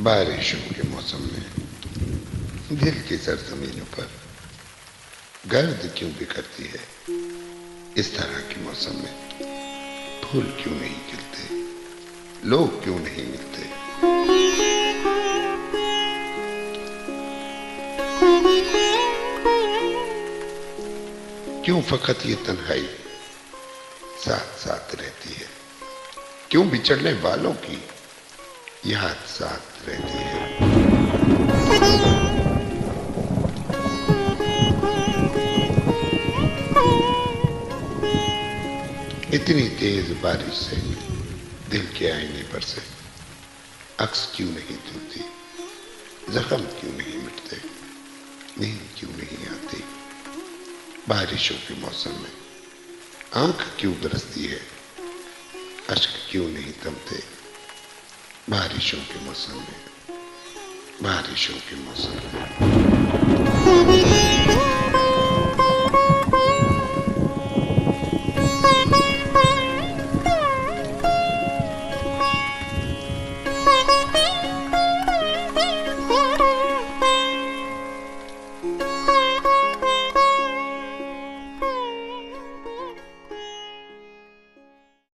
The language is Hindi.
बारिशों के मौसम में दिल की सरजमीनों पर गर्द क्यों बिखरती है। इस तरह के मौसम में फूल क्यों नहीं खिलते, लोग क्यों नहीं मिलते। क्यों फकत ये तन्हाई साथ साथ रहती है, क्यों बिछड़ने वालों की याद साथ रहती है। इतनी तेज बारिश से दिल के आईने पर से अक्स क्यों नहीं धुलती, जख्म क्यों नहीं मिटते, नींद क्यों नहीं आती। बारिशों के मौसम में आंख क्यों बरसती है, अश्क क्यों नहीं थमते। बारिशों के मौसम में, बारिशों के मौसम में।